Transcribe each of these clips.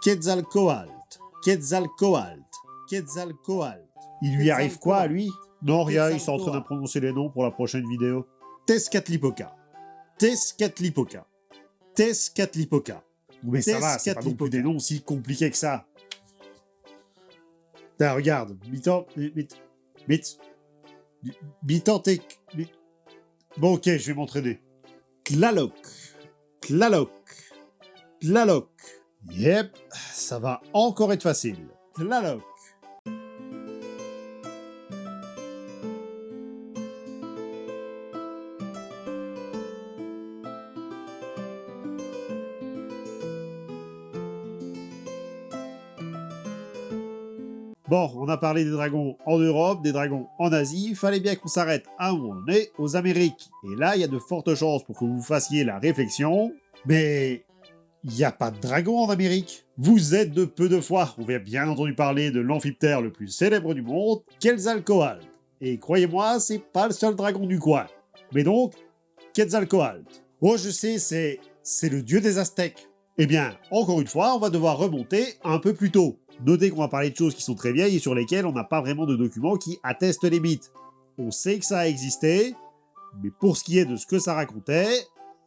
Quetzalcoatl, Quetzalcoatl, Quetzalcoatl. Il lui arrive quoi à lui? Non, rien, ils sont en train de prononcer les noms pour la prochaine vidéo. Tezcatlipoca, Tezcatlipoca, Tezcatlipoca. Mais ça va, c'est pas non plus des noms si compliqués que ça. Là, regarde, Bon, ok, je vais m'entraîner. Tlaloc, Tlaloc, Tlaloc. Yep, ça va encore être facile. Tlaloc. Bon, on a parlé des dragons en Europe, des dragons en Asie, il fallait bien qu'on s'arrête à un moment donné aux Amériques. Et là, il y a de fortes chances pour que vous fassiez la réflexion, mais il n'y a pas de dragon en Amérique. Vous êtes de peu de foi. On a bien entendu parler de l'amphiptère le plus célèbre du monde, Quetzalcoatl. Et croyez-moi, c'est pas le seul dragon du coin. Mais donc, Quetzalcoatl. Oh, je sais, c'est le dieu des Aztèques. Eh bien, encore une fois, on va devoir remonter un peu plus tôt. Notez qu'on va parler de choses qui sont très vieilles et sur lesquelles on n'a pas vraiment de documents qui attestent les mythes. On sait que ça a existé, mais pour ce qui est de ce que ça racontait,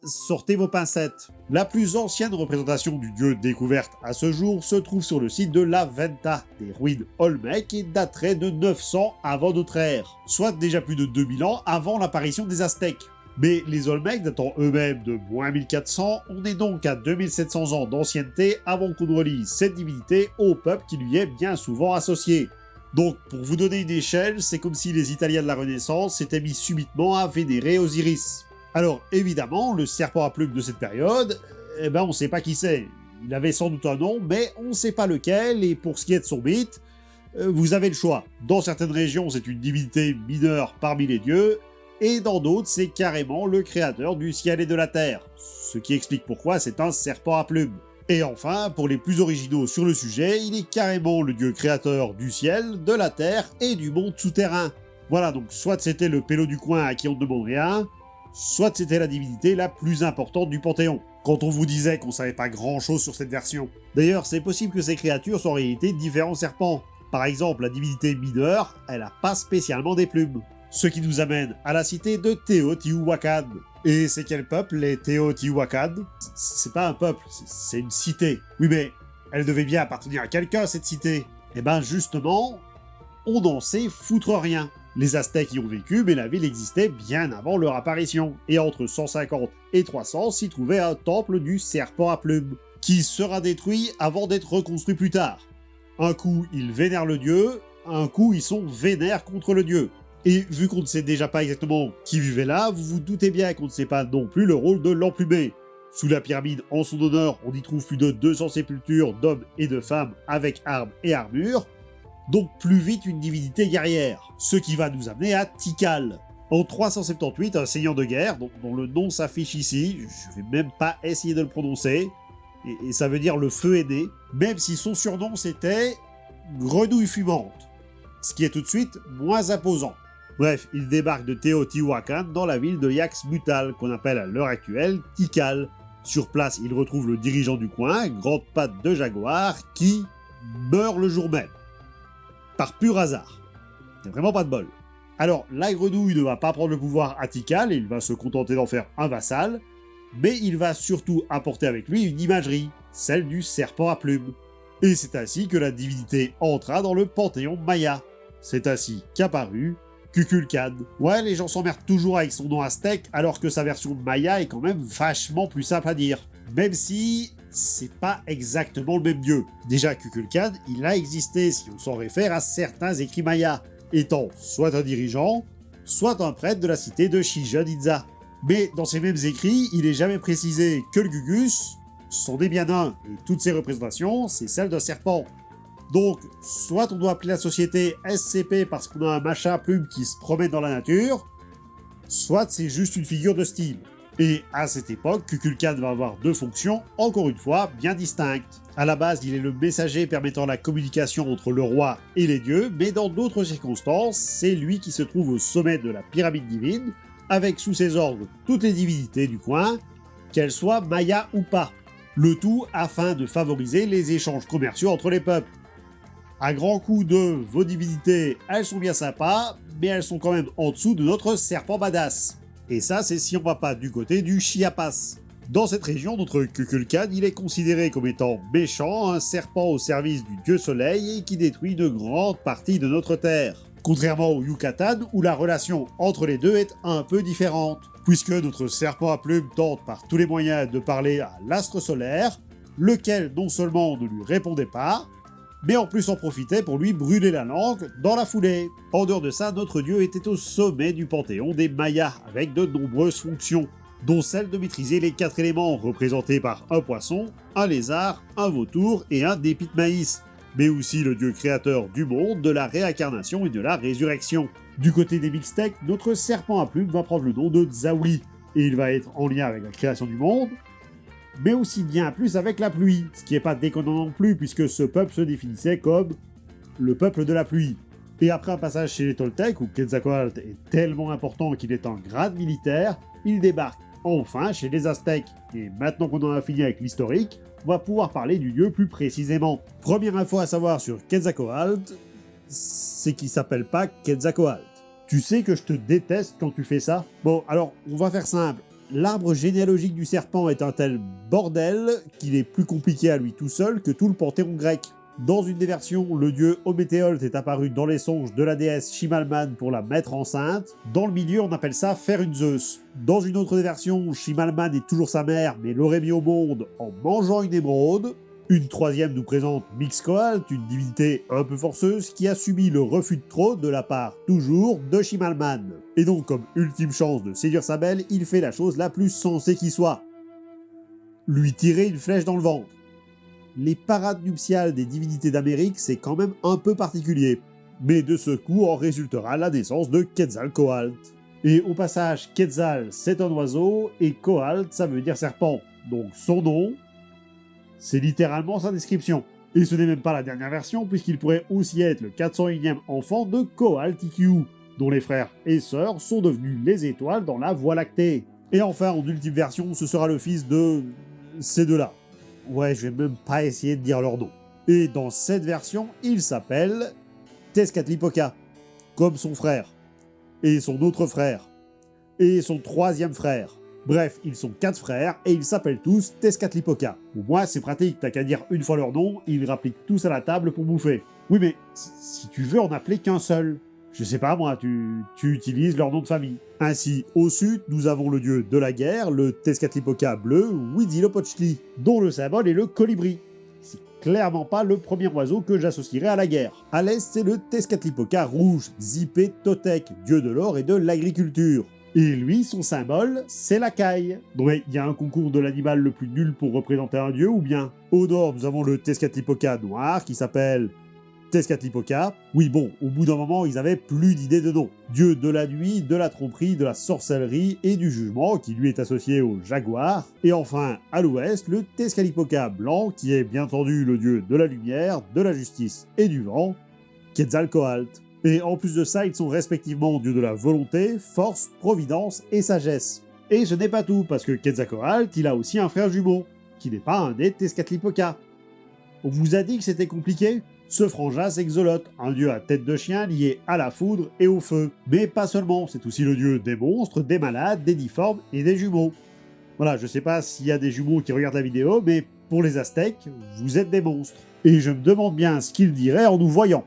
sortez vos pincettes. La plus ancienne représentation du dieu découverte à ce jour se trouve sur le site de La Venta, des ruines Olmec, et daterait de 900 avant notre ère, soit déjà plus de 2000 ans avant l'apparition des Aztèques. Mais les Olmecs datant eux-mêmes de moins 1400, on est donc à 2700 ans d'ancienneté avant qu'on relie cette divinité au peuple qui lui est bien souvent associé. Donc pour vous donner une échelle, c'est comme si les Italiens de la Renaissance s'étaient mis subitement à vénérer Osiris. Alors évidemment, le serpent à plumes de cette période, on sait pas qui c'est. Il avait sans doute un nom, mais on sait pas lequel, et pour ce qui est de son mythe, vous avez le choix. Dans certaines régions, c'est une divinité mineure parmi les dieux, et dans d'autres, c'est carrément le créateur du ciel et de la terre, ce qui explique pourquoi c'est un serpent à plumes. Et enfin, pour les plus originaux sur le sujet, il est carrément le dieu créateur du ciel, de la terre et du monde souterrain. Voilà, donc soit c'était le pélo du coin à qui on ne demande rien, soit c'était la divinité la plus importante du Panthéon, quand on vous disait qu'on savait pas grand chose sur cette version. D'ailleurs, c'est possible que ces créatures soient en réalité différents serpents. Par exemple, la divinité mineure, elle a pas spécialement des plumes. Ce qui nous amène à la cité de Teotihuacan. Et c'est quel peuple, les Teotihuacan? C'est pas un peuple, c'est une cité. Oui, mais elle devait bien appartenir à quelqu'un, cette cité. Eh ben justement, on n'en sait foutre rien. Les Aztèques y ont vécu, mais la ville existait bien avant leur apparition. Et entre 150 et 300 s'y trouvait un temple du serpent à plumes, qui sera détruit avant d'être reconstruit plus tard. Un coup, ils vénèrent le dieu, un coup, ils sont vénères contre le dieu. Et vu qu'on ne sait déjà pas exactement qui vivait là, vous vous doutez bien qu'on ne sait pas non plus le rôle de l'emplumé. Sous la pyramide, en son honneur, on y trouve plus de 200 sépultures d'hommes et de femmes avec armes et armures, donc plus vite une divinité guerrière. Ce qui va nous amener à Tikal. En 378, un seigneur de guerre, dont le nom s'affiche ici, je vais même pas essayer de le prononcer, et ça veut dire le feu est né, même si son surnom c'était Grenouille fumante, ce qui est tout de suite moins imposant. Bref, il débarque de Teotihuacan dans la ville de Yaxmutal, qu'on appelle à l'heure actuelle Tikal. Sur place, il retrouve le dirigeant du coin, Grande Patte de Jaguar, qui meurt le jour même. Par pur hasard. C'est vraiment pas de bol. Alors, la grenouille ne va pas prendre le pouvoir à Tikal, et il va se contenter d'en faire un vassal, mais il va surtout apporter avec lui une imagerie, celle du serpent à plumes. Et c'est ainsi que la divinité entra dans le panthéon maya. C'est ainsi qu'apparut Kukulkan. Ouais, les gens s'emmerdent toujours avec son nom aztèque, alors que sa version maya est quand même vachement plus simple à dire. Même si c'est pas exactement le même dieu. Déjà, Kukulkan, il a existé si on s'en réfère à certains écrits mayas, étant soit un dirigeant, soit un prêtre de la cité de Chichen Itza. Mais dans ces mêmes écrits, il est jamais précisé que le Gugus, c'en est bien un, et toutes ces représentations, c'est celle d'un serpent. Donc, soit on doit appeler la société SCP parce qu'on a un machin à plumes qui se promène dans la nature, soit c'est juste une figure de style. Et à cette époque, Kukulkan va avoir deux fonctions, encore une fois, bien distinctes. À la base, il est le messager permettant la communication entre le roi et les dieux, mais dans d'autres circonstances, c'est lui qui se trouve au sommet de la pyramide divine, avec sous ses ordres toutes les divinités du coin, qu'elles soient mayas ou pas. Le tout afin de favoriser les échanges commerciaux entre les peuples. À grands coups de vos divinités, elles sont bien sympas, mais elles sont quand même en dessous de notre serpent badass. Et ça, c'est si on va pas du côté du Chiapas. Dans cette région, notre Kukulkan, il est considéré comme étant méchant, un serpent au service du dieu soleil et qui détruit une grande partie de notre terre. Contrairement au Yucatan, où la relation entre les deux est un peu différente, puisque notre serpent à plumes tente par tous les moyens de parler à l'astre solaire, lequel non seulement ne lui répondait pas, mais en plus en profitait pour lui brûler la langue dans la foulée. En dehors de ça, notre dieu était au sommet du panthéon des Mayas, avec de nombreuses fonctions, dont celle de maîtriser les 4 éléments représentés par un poisson, un lézard, un vautour et un dépit de maïs, mais aussi le dieu créateur du monde, de la réincarnation et de la résurrection. Du côté des Mixtecs, notre serpent à plumes va prendre le nom de Tzaouli, et il va être en lien avec la création du monde, mais aussi bien plus avec la pluie, ce qui n'est pas déconnant non plus, puisque ce peuple se définissait comme le peuple de la pluie. Et après un passage chez les Toltecs, où Quetzalcoatl est tellement important qu'il est en grade militaire, il débarque enfin chez les Aztèques. Et maintenant qu'on en a fini avec l'historique, on va pouvoir parler du dieu plus précisément. Première info à savoir sur Quetzalcoatl, c'est qu'il s'appelle pas Quetzalcoatl. Tu sais que je te déteste quand tu fais ça? Bon, alors, on va faire simple. L'arbre généalogique du serpent est un tel bordel qu'il est plus compliqué à lui tout seul que tout le panthéon grec. Dans une des versions, le dieu Ométéolte est apparu dans les songes de la déesse Shimalman pour la mettre enceinte. Dans le milieu, on appelle ça faire une Zeus. Dans une autre des versions, Shimalman est toujours sa mère, mais l'aurait mis au monde en mangeant une émeraude. Une troisième nous présente Mixcoatl, une divinité un peu forceuse qui a subi le refus de trône de la part, toujours, de Shimalman. Et donc, comme ultime chance de séduire sa belle, il fait la chose la plus sensée qui soit. Lui tirer une flèche dans le ventre. Les parades nuptiales des divinités d'Amérique, c'est quand même un peu particulier. Mais de ce coup en résultera la naissance de Quetzalcoatl. Et au passage, Quetzal, c'est un oiseau, et Coalt, ça veut dire serpent. Donc son nom, c'est littéralement sa description. Et ce n'est même pas la dernière version, puisqu'il pourrait aussi être le 401e enfant de Coatlicue, dont les frères et sœurs sont devenus les étoiles dans la Voie lactée. Et enfin, en ultime version, ce sera le fils de ces deux-là. Ouais, je vais même pas essayer de dire leur nom. Et dans cette version, il s'appelle Tezcatlipoca, comme son frère, et son autre frère, et son troisième frère. Bref, ils sont 4 frères, et ils s'appellent tous Tezcatlipoca. Pour moi, c'est pratique, t'as qu'à dire une fois leur nom, ils rappliquent tous à la table pour bouffer. Oui, mais si tu veux en appeler qu'un seul, je sais pas moi, tu utilises leur nom de famille. Ainsi, au sud, nous avons le dieu de la guerre, le Tezcatlipoca bleu, Huitzilopochtli, dont le symbole est le colibri. C'est clairement pas le premier oiseau que j'associerais à la guerre. À l'est, c'est le Tezcatlipoca rouge, Zipé Totec, dieu de l'or et de l'agriculture. Et lui, son symbole, c'est la caille. Donc il y a un concours de l'animal le plus nul pour représenter un dieu, ou bien? Au nord, nous avons le Tezcatlipoca noir, qui s'appelle Tezcatlipoca. Oui bon, au bout d'un moment, ils avaient plus d'idées de nom. Dieu de la nuit, de la tromperie, de la sorcellerie et du jugement, qui lui est associé au jaguar. Et enfin, à l'ouest, le Tezcatlipoca blanc, qui est bien entendu le dieu de la lumière, de la justice et du vent, Quetzalcoatl. Et en plus de ça, ils sont respectivement dieux de la volonté, force, providence et sagesse. Et ce n'est pas tout, parce que Quetzalcoatl, il a aussi un frère jumeau, qui n'est pas un des Tezcatlipoca. On vous a dit que c'était compliqué? Ce frangin, c'est Xolotl, un dieu à tête de chien lié à la foudre et au feu. Mais pas seulement, c'est aussi le dieu des monstres, des malades, des difformes et des jumeaux. Voilà, je sais pas s'il y a des jumeaux qui regardent la vidéo, mais pour les Aztèques, vous êtes des monstres. Et je me demande bien ce qu'ils diraient en nous voyant.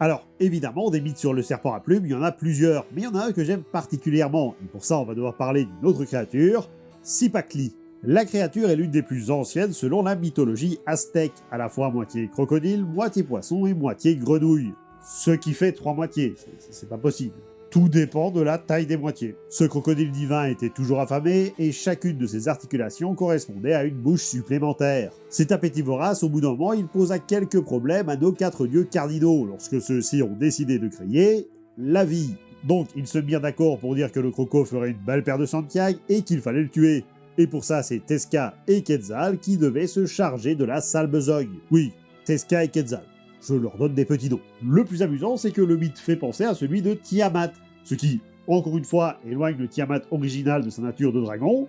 Alors, évidemment, des mythes sur le serpent à plumes, il y en a plusieurs, mais il y en a un que j'aime particulièrement, et pour ça on va devoir parler d'une autre créature, Cipacli. La créature est l'une des plus anciennes selon la mythologie aztèque, à la fois moitié crocodile, moitié poisson et moitié grenouille. Ce qui fait 3 moitiés, c'est pas possible. Tout dépend de la taille des moitiés. Ce crocodile divin était toujours affamé, et chacune de ses articulations correspondait à une bouche supplémentaire. Cet appétit vorace, au bout d'un moment, il posa quelques problèmes à nos 4 dieux cardinaux, lorsque ceux-ci ont décidé de créer la vie. Donc ils se mirent d'accord pour dire que le croco ferait une belle paire de Santiago et qu'il fallait le tuer. Et pour ça, c'est Tezca et Quetzal qui devaient se charger de la sale besogne. Oui, Tezca et Quetzal. Je leur donne des petits noms. Le plus amusant, c'est que le mythe fait penser à celui de Tiamat, ce qui, encore une fois, éloigne le Tiamat original de sa nature de dragon.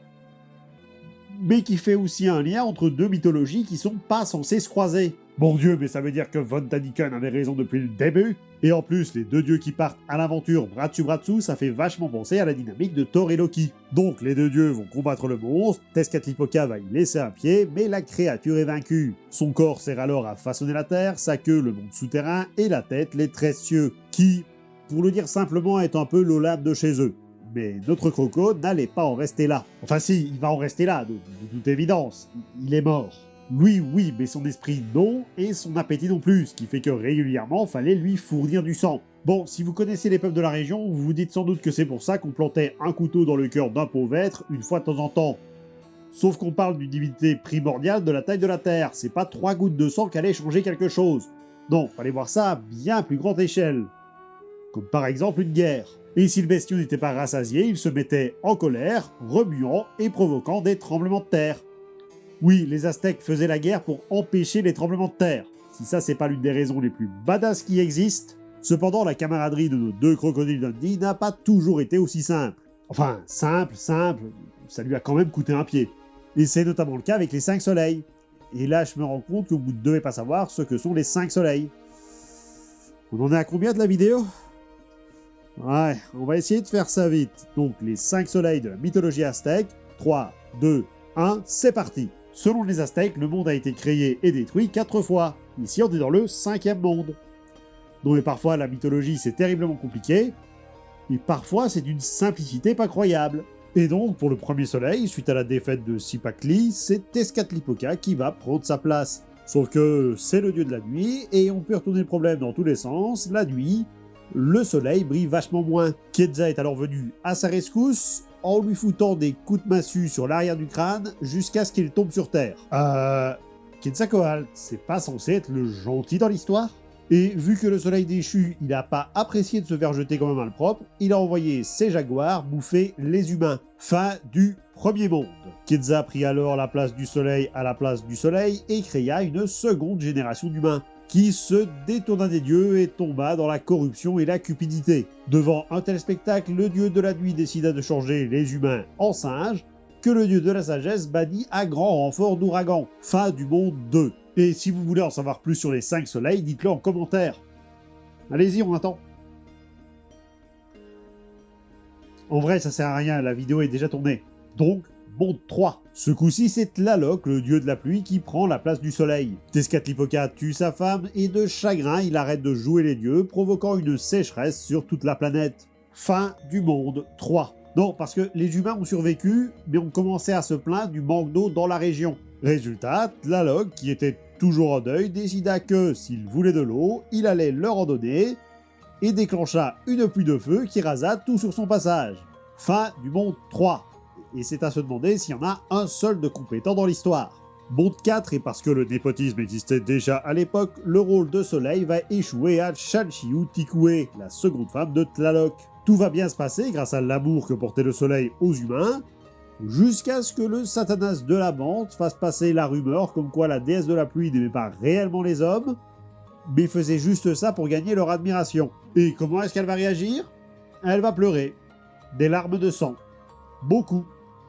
mais qui fait aussi un lien entre deux mythologies qui sont pas censées se croiser. Mon dieu, mais ça veut dire que Von Daniken avait raison depuis le début. Et en plus, les deux dieux qui partent à l'aventure bras dessus bras dessous, ça fait vachement penser à la dynamique de Thor et Loki. Donc les deux dieux vont combattre le monstre, Tezcatlipoca va y laisser un pied, mais la créature est vaincue. Son corps sert alors à façonner la terre, sa queue le monde souterrain et la tête les 13 cieux, qui, pour le dire simplement, est un peu l'Olympe de chez eux. Mais notre Croco n'allait pas en rester là. Enfin si, il va en rester là, de toute évidence. Il est mort. Lui, oui, mais son esprit, non, et son appétit non plus, ce qui fait que régulièrement, fallait lui fournir du sang. Bon, si vous connaissez les peuples de la région, vous vous dites sans doute que c'est pour ça qu'on plantait un couteau dans le cœur d'un pauvre être une fois de temps en temps. Sauf qu'on parle d'une divinité primordiale de la taille de la Terre, c'est pas 3 gouttes de sang qui allaient changer quelque chose. Non, fallait voir ça à bien plus grande échelle. Comme par exemple une guerre. Et si le bestiau n'était pas rassasié, il se mettait en colère, remuant et provoquant des tremblements de terre. Oui, les Aztèques faisaient la guerre pour empêcher les tremblements de terre. Si ça c'est pas l'une des raisons les plus badass qui existent, cependant la camaraderie de nos deux crocodiles Dundee n'a pas toujours été aussi simple. Enfin, simple, ça lui a quand même coûté un pied. Et c'est notamment le cas avec les 5 soleils. Et là je me rends compte que vous ne devez pas savoir ce que sont les 5 soleils. On en est à combien de la vidéo ? Ouais, on va essayer de faire ça vite. Donc les 5 soleils de la mythologie aztèque, 3, 2, 1, c'est parti. Selon les Aztèques, le monde a été créé et détruit 4 fois. Ici, on est dans le 5e monde. Donc, parfois, la mythologie, c'est terriblement compliqué, et parfois, c'est d'une simplicité pas croyable. Et donc, pour le premier soleil, suite à la défaite de Cipacli, c'est Tezcatlipoca qui va prendre sa place. Sauf que c'est le dieu de la nuit, et on peut retourner le problème dans tous les sens. La nuit, le soleil brille vachement moins. Quetzal est alors venu à sa rescousse, en lui foutant des coups de massue sur l'arrière du crâne jusqu'à ce qu'il tombe sur terre. Quetzalcoatl, c'est pas censé être le gentil dans l'histoire? Et vu que le soleil déchu, il a pas apprécié de se faire jeter comme un malpropre, il a envoyé ses jaguars bouffer les humains. Fin du premier monde. Quetzal prit alors la place du soleil à la place du soleil et créa une seconde génération d'humains, qui se détourna des dieux et tomba dans la corruption et la cupidité. Devant un tel spectacle, le dieu de la nuit décida de changer les humains en singes, que le dieu de la sagesse bannit à grand renfort d'ouragan. Fin du monde 2. Et si vous voulez en savoir plus sur les 5 soleils, dites-le en commentaire. Allez-y, on attend. En vrai, ça sert à rien, la vidéo est déjà tournée. Donc, monde 3. Ce coup-ci, c'est Tlaloc, le dieu de la pluie, qui prend la place du soleil. Tezcatlipoca tue sa femme et de chagrin, il arrête de jouer les dieux, provoquant une sécheresse sur toute la planète. Fin du monde 3. Non, parce que les humains ont survécu, mais ont commencé à se plaindre du manque d'eau dans la région. Résultat, Tlaloc, qui était toujours en deuil, décida que, s'il voulait de l'eau, il allait leur en donner, et déclencha une pluie de feu qui rasa tout sur son passage. Fin du monde 3. Et c'est à se demander s'il y en a un seul de compétent dans l'histoire. Monde 4, et parce que le népotisme existait déjà à l'époque, le rôle de soleil va échouer à Chalchiu Tikue, la seconde femme de Tlaloc. Tout va bien se passer grâce à l'amour que portait le soleil aux humains, jusqu'à ce que le Satanas de la bande fasse passer la rumeur comme quoi la déesse de la pluie n'aimait pas réellement les hommes, mais faisait juste ça pour gagner leur admiration. Et comment est-ce qu'elle va réagir? Elle va pleurer. Des larmes de sang. Beaucoup.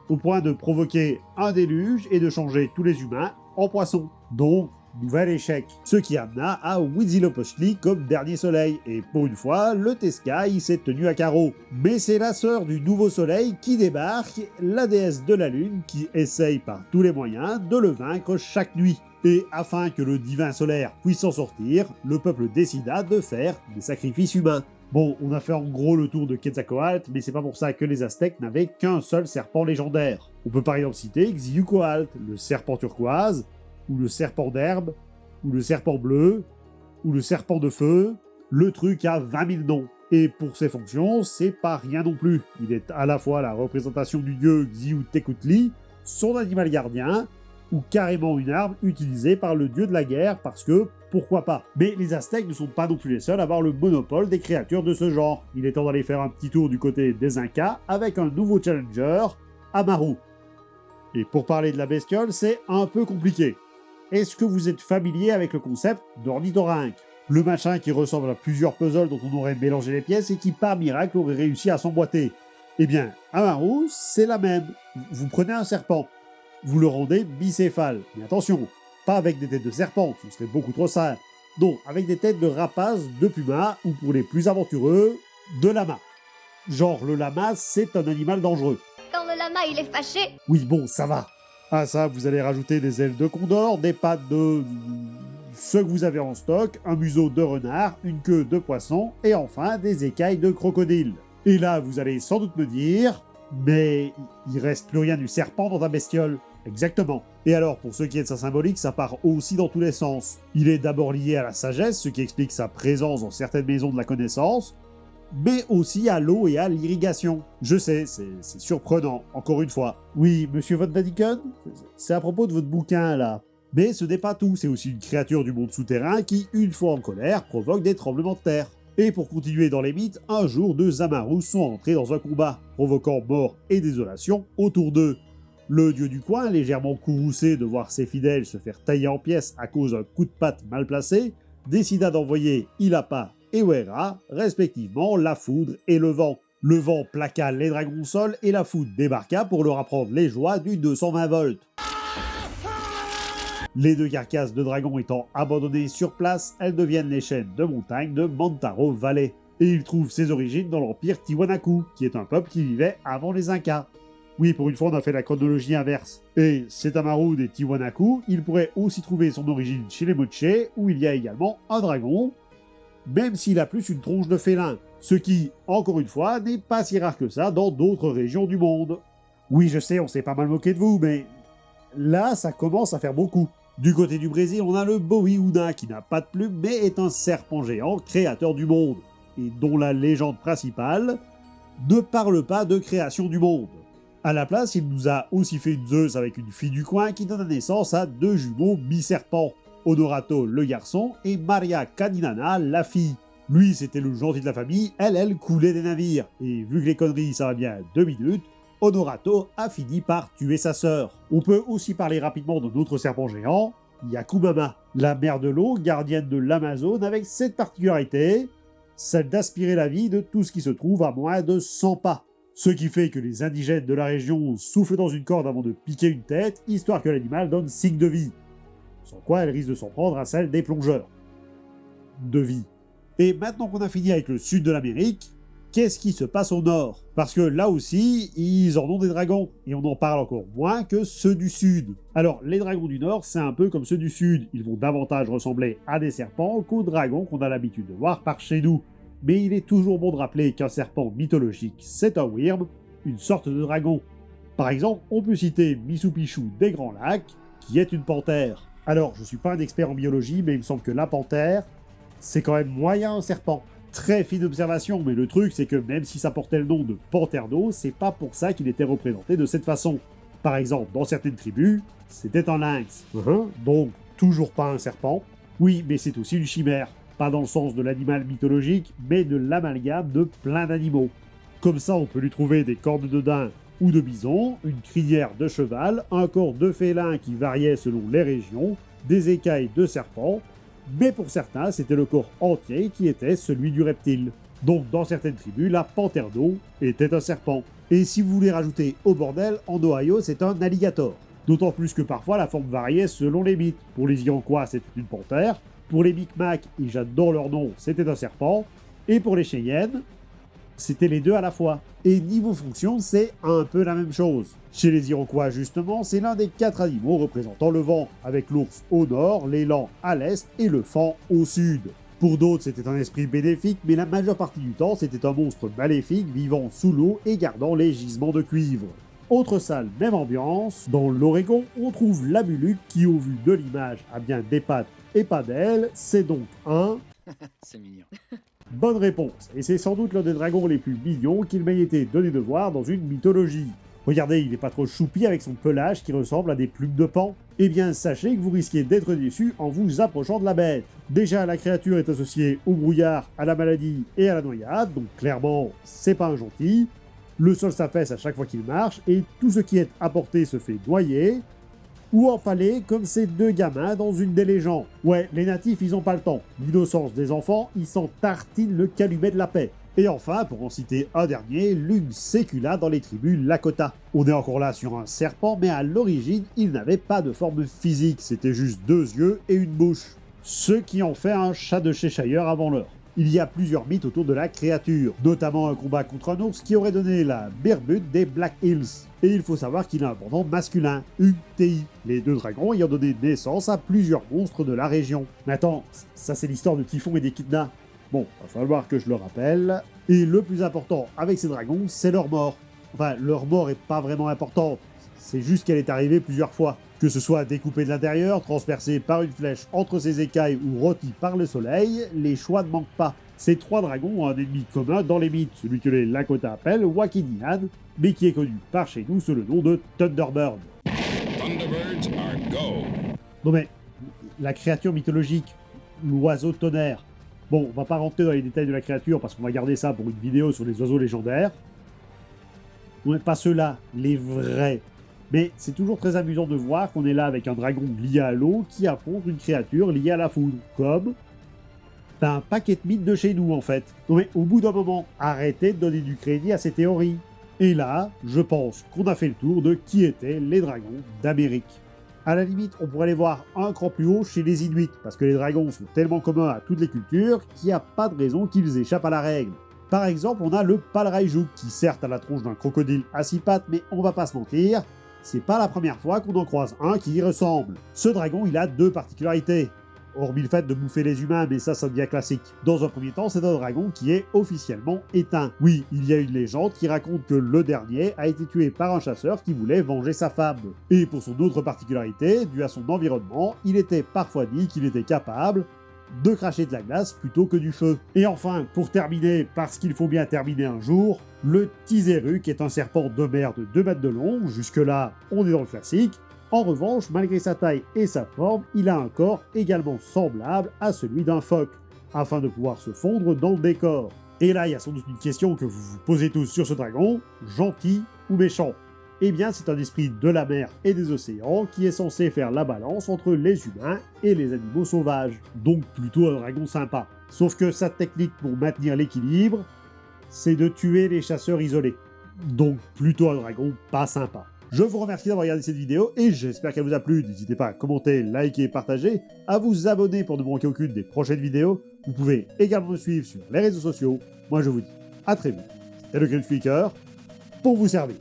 Au point de provoquer un déluge et de changer tous les humains en poissons. Donc, nouvel échec. Ce qui amena à Huitzilopochtli comme dernier soleil, et pour une fois, le Tezca s'est tenu à carreau. Mais c'est la sœur du nouveau soleil qui débarque, la déesse de la lune, qui essaye par tous les moyens de le vaincre chaque nuit. Et afin que le divin solaire puisse s'en sortir, le peuple décida de faire des sacrifices humains. Bon, on a fait en gros le tour de Quetzalcoatl, mais c'est pas pour ça que les Aztèques n'avaient qu'un seul serpent légendaire. On peut par exemple citer Xiuhcoatl, le serpent turquoise, ou le serpent d'herbe, ou le serpent bleu, ou le serpent de feu. Le truc a 20 000 noms. Et pour ses fonctions, c'est pas rien non plus. Il est à la fois la représentation du dieu Xiuhtecuhtli, son animal gardien, ou carrément une arme utilisée par le dieu de la guerre parce que, pourquoi pas. Mais les Aztèques ne sont pas non plus les seuls à avoir le monopole des créatures de ce genre. Il est temps d'aller faire un petit tour du côté des Incas avec un nouveau challenger, Amaru. Et pour parler de la bestiole, c'est un peu compliqué. Est-ce que vous êtes familier avec le concept d'ornithorynque? Le machin qui ressemble à plusieurs puzzles dont on aurait mélangé les pièces et qui par miracle aurait réussi à s'emboîter. Eh bien, Amaru, c'est la même. Vous prenez un serpent. vous le rendez bicéphale. Mais attention, pas avec des têtes de serpent, ce serait beaucoup trop simple. Non, avec des têtes de rapaces, de pumas, ou pour les plus aventureux, de lama. Genre, le lama, c'est un animal dangereux. Quand le lama il est fâché, Oui, bon, ça va. À ça, vous allez rajouter des ailes de condor, des pattes de... ce que vous avez en stock, un museau de renard, une queue de poisson, et enfin des écailles de crocodile. Et là, vous allez sans doute me dire... Mais il reste plus rien du serpent dans ta bestiole. Exactement. Et alors, pour ce qui est de sa symbolique, ça part aussi dans tous les sens. Il est d'abord lié à la sagesse, ce qui explique sa présence dans certaines maisons de la connaissance, mais aussi à l'eau et à l'irrigation. Je sais, c'est surprenant, encore une fois. Oui, monsieur Von Daniken, c'est à propos de votre bouquin, là. Mais ce n'est pas tout, c'est aussi une créature du monde souterrain qui, une fois en colère, provoque des tremblements de terre. Et pour continuer dans les mythes, un jour deux Amarus sont entrés dans un combat, provoquant mort et désolation autour d'eux. Le dieu du coin, légèrement courroucé de voir ses fidèles se faire tailler en pièces à cause d'un coup de patte mal placé, décida d'envoyer Ilapa et Wera, respectivement la foudre et le vent. Le vent plaqua les dragons au sol et la foudre débarqua pour leur apprendre les joies du 220 volts. Les deux carcasses de dragons étant abandonnées sur place, elles deviennent les chaînes de montagne de Mantaro Valley. Et ils trouvent ses origines dans l'empire Tiwanaku, qui est un peuple qui vivait avant les Incas. Oui, pour une fois on a fait la chronologie inverse. Et cet Amaru des Tiwanaku, il pourrait aussi trouver son origine chez les Moche, où il y a également un dragon, même s'il a plus une tronche de félin. Ce qui, encore une fois, n'est pas si rare que ça dans d'autres régions du monde. Oui, je sais, on s'est pas mal moqué de vous, mais là, ça commence à faire beaucoup. Du côté du Brésil, on a le Boiúna qui n'a pas de plume mais est un serpent géant créateur du monde, et dont la légende principale ne parle pas de création du monde. À la place, il nous a aussi fait une Zeus avec une fille du coin qui donne naissance à deux jumeaux mi-serpents, Honorato le garçon et Maria Caninana la fille. Lui, c'était le gentil de la famille, elle coulait des navires, et vu que les conneries ça va bien 2 minutes, Honorato a fini par tuer sa sœur. On peut aussi parler rapidement d'un autre serpent géant, Yakumama, la mère de l'eau, gardienne de l'Amazone, avec cette particularité, celle d'aspirer la vie de tout ce qui se trouve à moins de 100 pas. Ce qui fait que les indigènes de la région soufflent dans une corde avant de piquer une tête, histoire que l'animal donne signe de vie. Sans quoi elle risque de s'en prendre à celle des plongeurs. De vie. Et maintenant qu'on a fini avec le sud de l'Amérique, qu'est-ce qui se passe au nord? Parce que là aussi, ils en ont des dragons, et on en parle encore moins que ceux du sud. Alors, les dragons du nord, c'est un peu comme ceux du sud, ils vont davantage ressembler à des serpents qu'aux dragons qu'on a l'habitude de voir par chez nous. Mais il est toujours bon de rappeler qu'un serpent mythologique, c'est un wyrm, une sorte de dragon. Par exemple, on peut citer Misupichu des Grands Lacs, qui est une panthère. Alors, je suis pas un expert en biologie, mais il me semble que la panthère, c'est quand même moyen un serpent. Très fine observation, mais le truc c'est que même si ça portait le nom de panthère d'eau, c'est pas pour ça qu'il était représenté de cette façon. Par exemple, dans certaines tribus, c'était un lynx. Donc, toujours pas un serpent. Oui, mais c'est aussi une chimère. Pas dans le sens de l'animal mythologique, mais de l'amalgame de plein d'animaux. Comme ça, on peut lui trouver des cornes de daim ou de bison, une crinière de cheval, un corps de félin qui variait selon les régions, des écailles de serpent, mais pour certains, c'était le corps entier qui était celui du reptile. Donc dans certaines tribus, la panthère d'eau était un serpent. Et si vous voulez rajouter au bordel, en Ohio, c'est un alligator. D'autant plus que parfois la forme variait selon les mythes. Pour les Iroquois, c'était une panthère. Pour les Micmacs, et j'adore leur nom, c'était un serpent. Et pour les Cheyennes, c'était les deux à la fois. Et niveau fonction, c'est un peu la même chose. Chez les Iroquois, justement, c'est l'un des 4 animaux représentant le vent, avec l'ours au nord, l'élan à l'est et le fan au sud. Pour d'autres, c'était un esprit bénéfique, mais la majeure partie du temps, c'était un monstre maléfique vivant sous l'eau et gardant les gisements de cuivre. Autre salle, même ambiance, dans l'Oregon, on trouve la Muluc qui, au vu de l'image, a bien des pattes et pas d'ailes, c'est donc un... C'est mignon. Bonne réponse, et c'est sans doute l'un des dragons les plus mignons qu'il m'ait été donné de voir dans une mythologie. Regardez, il est pas trop choupi avec son pelage qui ressemble à des plumes de paon. Eh bien, sachez que vous risquez d'être déçu en vous approchant de la bête. Déjà, la créature est associée au brouillard, à la maladie et à la noyade, donc clairement, c'est pas un gentil. Le sol s'affaisse à chaque fois qu'il marche, et tout ce qui est à portée se fait noyer, ou empaler comme ces deux gamins dans une des légendes. Ouais, les natifs, ils ont pas le temps. L'innocence des enfants, ils s'en tartinent le calumet de la paix. Et enfin, pour en citer un dernier, l'une sécula dans les tribus Lakota. On est encore là sur un serpent, mais à l'origine, il n'avait pas de forme physique, c'était juste 2 yeux et une bouche. Ce qui en fait un chat de Cheshire avant l'heure. Il y a plusieurs mythes autour de la créature, notamment un combat contre un ours qui aurait donné la Birbudd des Black Hills. Et il faut savoir qu'il a un pendant masculin, Untei, les 2 dragons ayant donné naissance à plusieurs monstres de la région. Mais attends, ça c'est l'histoire de Typhon et d'Echidna. Bon, va falloir que je le rappelle. Et le plus important avec ces dragons, c'est leur mort. Enfin, leur mort est pas vraiment importante, c'est juste qu'elle est arrivée plusieurs fois. Que ce soit découpée de l'intérieur, transpercée par une flèche entre ses écailles ou rôtie par le soleil, les choix ne manquent pas. Ces 3 dragons ont un ennemi commun dans les mythes, celui que les Lakota appellent Wakinian, mais qui est connu par chez nous sous le nom de Thunderbird. Thunderbirds are go. Non mais, la créature mythologique, l'oiseau tonnerre. Bon, on va pas rentrer dans les détails de la créature parce qu'on va garder ça pour une vidéo sur les oiseaux légendaires. Non, pas ceux-là, les vrais. Mais c'est toujours très amusant de voir qu'on est là avec un dragon lié à l'eau qui affronte une créature liée à la foudre, comme un paquet de mythes de chez nous en fait. Non mais au bout d'un moment, arrêtez de donner du crédit à ces théories. Et là, je pense qu'on a fait le tour de qui étaient les dragons d'Amérique. À la limite, on pourrait les voir un cran plus haut chez les Inuits, parce que les dragons sont tellement communs à toutes les cultures qu'il n'y a pas de raison qu'ils échappent à la règle. Par exemple, on a le Palraiju, qui certes a la tronche d'un crocodile à 6 pattes, mais on va pas se mentir, c'est pas la première fois qu'on en croise un qui y ressemble. Ce dragon, il a 2 particularités. Hormis le fait de bouffer les humains, mais ça devient classique. Dans un premier temps, c'est un dragon qui est officiellement éteint. Oui, il y a une légende qui raconte que le dernier a été tué par un chasseur qui voulait venger sa femme. Et pour son autre particularité, due à son environnement, il était parfois dit qu'il était capable de cracher de la glace plutôt que du feu. Et enfin, pour terminer, parce qu'il faut bien terminer un jour, le Tizeru, qui est un serpent de mer de 2 mètres de long, jusque-là, on est dans le classique. En revanche, malgré sa taille et sa forme, il a un corps également semblable à celui d'un phoque, afin de pouvoir se fondre dans le décor. Et là, il y a sans doute une question que vous vous posez tous sur ce dragon, gentil ou méchant? Eh bien, c'est un esprit de la mer et des océans qui est censé faire la balance entre les humains et les animaux sauvages. Donc plutôt un dragon sympa. Sauf que sa technique pour maintenir l'équilibre, c'est de tuer les chasseurs isolés. Donc plutôt un dragon pas sympa. Je vous remercie d'avoir regardé cette vidéo et j'espère qu'elle vous a plu. N'hésitez pas à commenter, liker et partager, à vous abonner pour ne manquer aucune des prochaines vidéos. Vous pouvez également me suivre sur les réseaux sociaux. Moi je vous dis à très vite. C'était le Grim Squeaker pour vous servir.